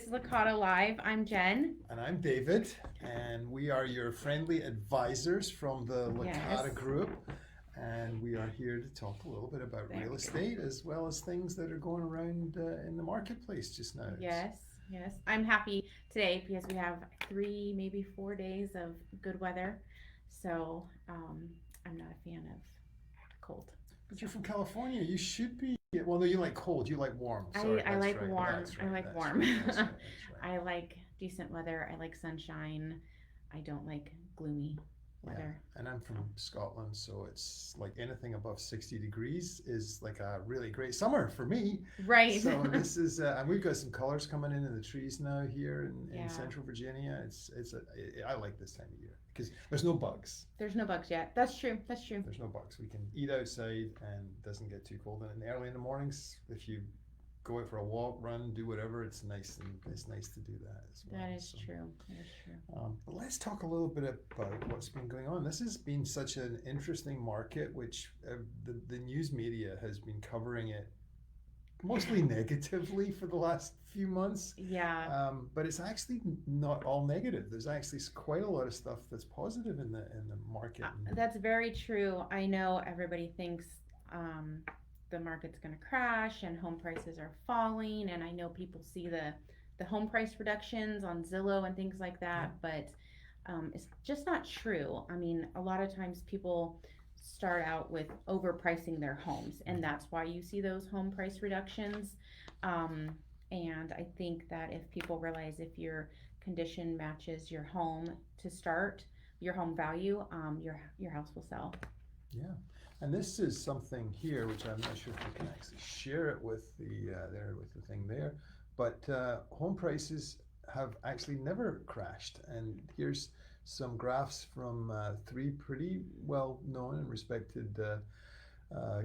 This is Licata Live. I'm Jen. And I'm David, and we are your friendly advisors from the Yes. Licata Group. And we are here to talk a little bit about There real we go. estate as well as things that are going around in the marketplace just now. Yes, yes. I'm happy today because we have 3, maybe 4 days of good weather. So I'm not a fan of cold. But So you're from California, you should be. Well, no, you like cold, you like warm. I, Sorry, I that's like right. warm. That's I right. like That's warm. right. That's right. That's right. I like decent weather. I like sunshine. I don't like gloomy Yeah, weather. and I'm from Scotland, so it's like anything above 60 degrees is like a really great summer for me. Right. So this is, and we've got some colors coming in the trees now here in Yeah. Central Virginia. I like this time of year because there's no bugs. There's no bugs yet. That's true. That's true. There's no bugs. We can eat outside and it doesn't get too cold. And early in the mornings, if you go out for a walk, run, do whatever, it's nice and it's nice to do that as well. That is So. true. That is true. But let's talk a little bit about what's been going on. This has been such an interesting market, which the news media has been covering it mostly negatively for the last few months. Yeah. But it's actually not all negative. There's actually quite a lot of stuff that's positive in the market. That's very true. I know everybody thinks um, the market's going to crash and home prices are falling, and I know people see the home price reductions on Zillow and things like that, but it's just not true. I mean, a lot of times people start out with overpricing their homes, and that's why you see those home price reductions. Um, and I think that if people realize if your condition matches your home to start, your home value, your house will sell. Yeah, and this is something here which I'm not sure if we can actually share it with the there with the thing there, but home prices have actually never crashed. And here's some graphs from three pretty well known and respected uh,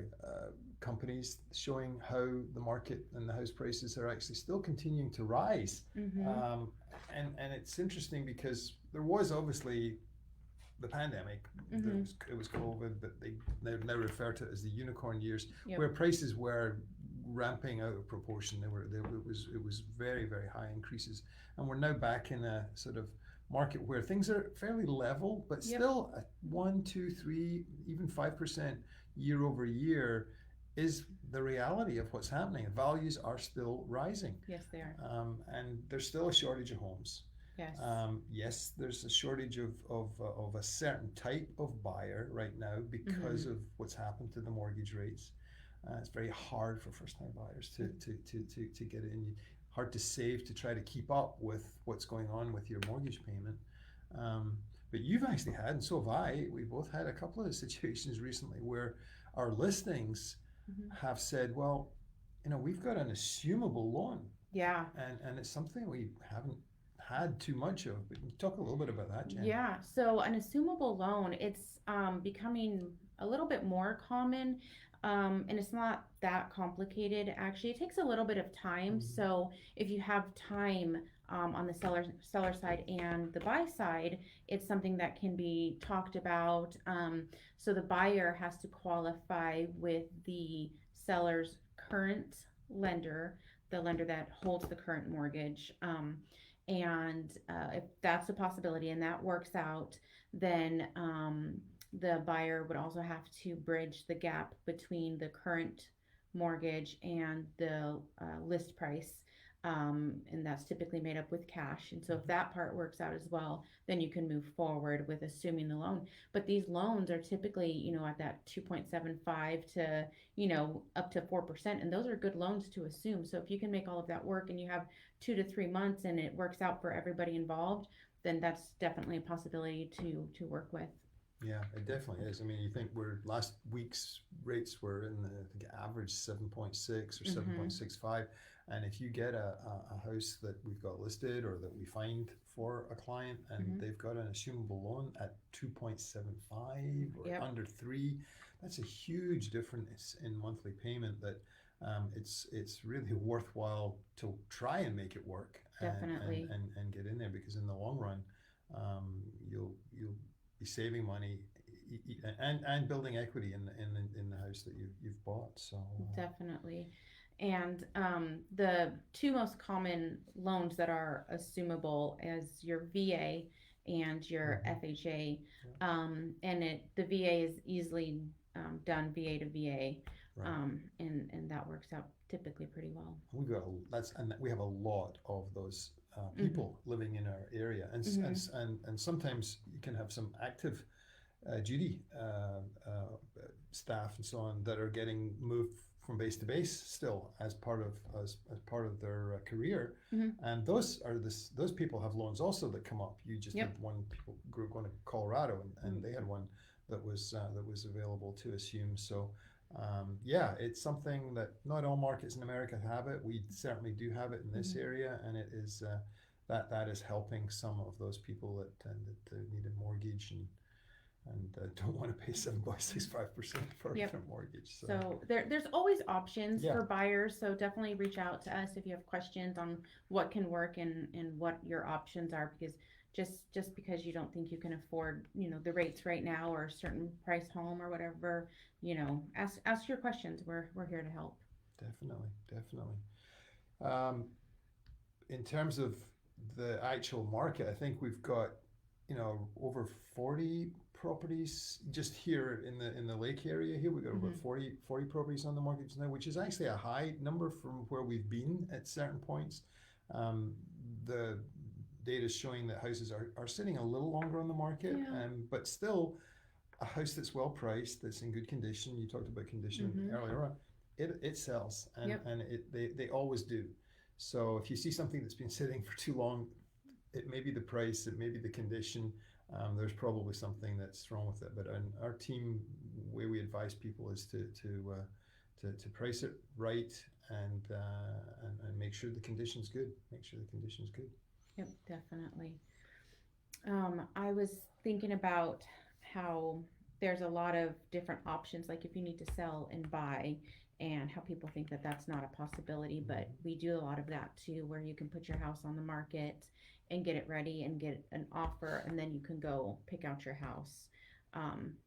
companies showing how the market and the house prices are actually still continuing to rise. Mm-hmm. And it's interesting because there was obviously the pandemic, Mm-hmm. it was COVID, but they now refer to it as the unicorn years, Yep. where prices were ramping out of proportion. It was very very high increases, and we're now back in a sort of market where things are fairly level, but Yep. still at 1, 2, 3, even 5% year over year is the reality of what's happening. Values are still rising. Yes, they are. And there's still a shortage of homes. Yes. Yes, there's a shortage of a certain type of buyer right now because of what's happened to the mortgage rates. It's very hard for first-time buyers to get in. Hard to save to try to keep up with what's going on with your mortgage payment. But you've actually had, and so have I, we both had a couple of situations recently where our listings have said, well, we've got an assumable loan. Yeah. And it's something we haven't had too much of. But talk a little bit about that, Jen. Yeah. So an assumable loan, it's becoming a little bit more common. And it's not that complicated. Actually, it takes a little bit of time. So if you have time on the seller side and the buy side, it's something that can be talked about. So the buyer has to qualify with the seller's current lender, the lender that holds the current mortgage. And if that's a possibility and that works out, then the buyer would also have to bridge the gap between the current mortgage and the list price. And that's typically made up with cash. And so if that part works out as well, then you can move forward with assuming the loan. But these loans are typically, at that 2.75 to, up to 4%. And those are good loans to assume. So if you can make all of that work and you have 2 to 3 months and it works out for everybody involved, then that's definitely a possibility to work with. Yeah, it definitely is. I mean, you think last week's rates were in the, I think, average 7.6 or 7.65. And if you get a house that we've got listed or that we find for a client and they've got an assumable loan at 2.75 or under 3, that's a huge difference in monthly payment that it's really worthwhile to try and make it work. Definitely. And get in there, because in the long run, you'll be saving money and building equity in the house that you've bought. So definitely. And the two most common loans that are assumable is your VA and your Mm-hmm. FHA. Yeah. And the VA is easily done VA to VA, Right. and that works out typically pretty well. We've got and we have a lot of those Mm-hmm. people living in our area, Mm-hmm. and sometimes you can have some active duty staff and so on that are getting moved from base to base still as part of as part of their career, Mm-hmm. and those people have loans also that come up. You just Yep. had one people group going to Colorado, and Mm-hmm. they had one that was available to assume. So yeah, it's something that not all markets in America have it. We certainly do have it in this Mm-hmm. area, and it is that is helping some of those people that need a mortgage and don't want to pay 7.65% for Yep. a mortgage. So So there's always options yeah, for buyers. So definitely reach out to us if you have questions on what can work and what your options are. Because just because you don't think you can afford, the rates right now or a certain price home or whatever, ask your questions. We're here to help. definitely, definitely. Um, in terms of the actual market, I think we've got over 40 properties just here in the lake area here. We've got about Hmm. 40 properties on the market now, which is actually a high number from where we've been at certain points. The data is showing that houses are sitting a little longer on the market, Yeah. but still a house that's well priced, that's in good condition. You talked about condition Hmm. earlier on. It sells, Yep. and they always do. So if you see something that's been sitting for too long, it may be the price, it may be the condition. There's probably something that's wrong with it. But in our team, the way we advise people is to price it right and make sure the condition's good. Make sure the condition's good. Yep. Definitely. I was thinking about how there's a lot of different options, like if you need to sell and buy, and how people think that that's not a possibility, but Mm-hmm. we do a lot of that too, where you can put your house on the market and get it ready and get an offer, and then you can go pick out your house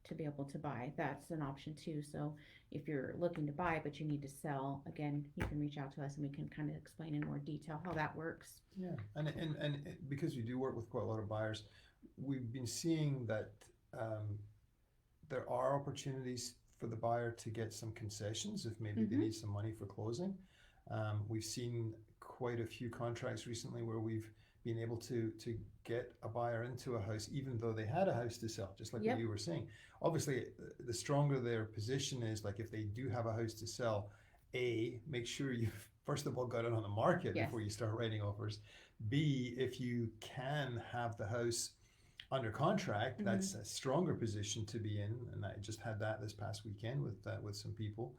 to be able to buy. That's an option too. So if you're looking to buy but you need to sell, again, you can reach out to us and we can kind of explain in more detail how that works. Yeah, and because we do work with quite a lot of buyers, we've been seeing that um, there are opportunities for the buyer to get some concessions if maybe they Mm-hmm. need some money for closing. We've seen quite a few contracts recently where we've been able to get a buyer into a house even though they had a house to sell, just like what Yep. you were saying. Obviously, the stronger their position is, like if they do have a house to sell, make sure you've first of all got it on the market Yes. before you start writing offers. B, if you can have the house under contract, Mm-hmm. that's a stronger position to be in. And I just had that this past weekend with some people.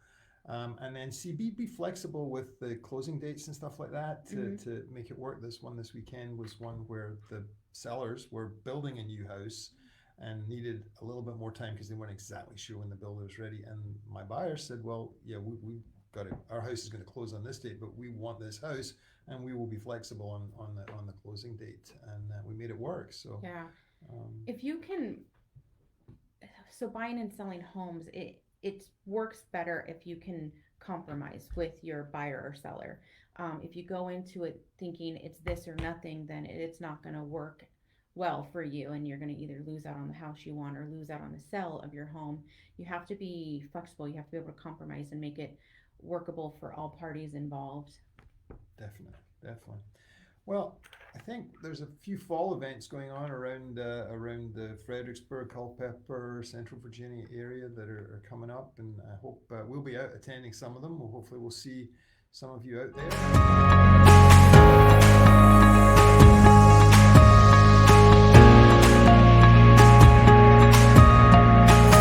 And then C, be flexible with the closing dates and stuff like that Mm-hmm. to make it work. This weekend was one where the sellers were building a new house and needed a little bit more time because they weren't exactly sure when the builder was ready. And my buyer said, well, yeah, we got it. Our house is going to close on this date, but we want this house, and we will be flexible on the closing date, and we made it work. So Yeah. um, If you can, so buying and selling homes, it works better if you can compromise with your buyer or seller. If you go into it thinking it's this or nothing, then it's not going to work well for you, and you're going to either lose out on the house you want or lose out on the sale of your home. You have to be flexible. You have to be able to compromise and make it workable for all parties involved. definitely, definitely. Well, I think there's a few fall events going on around the Fredericksburg, Culpeper, Central Virginia area that are coming up, and I hope we'll be out attending some of them. Hopefully, we'll see some of you out there.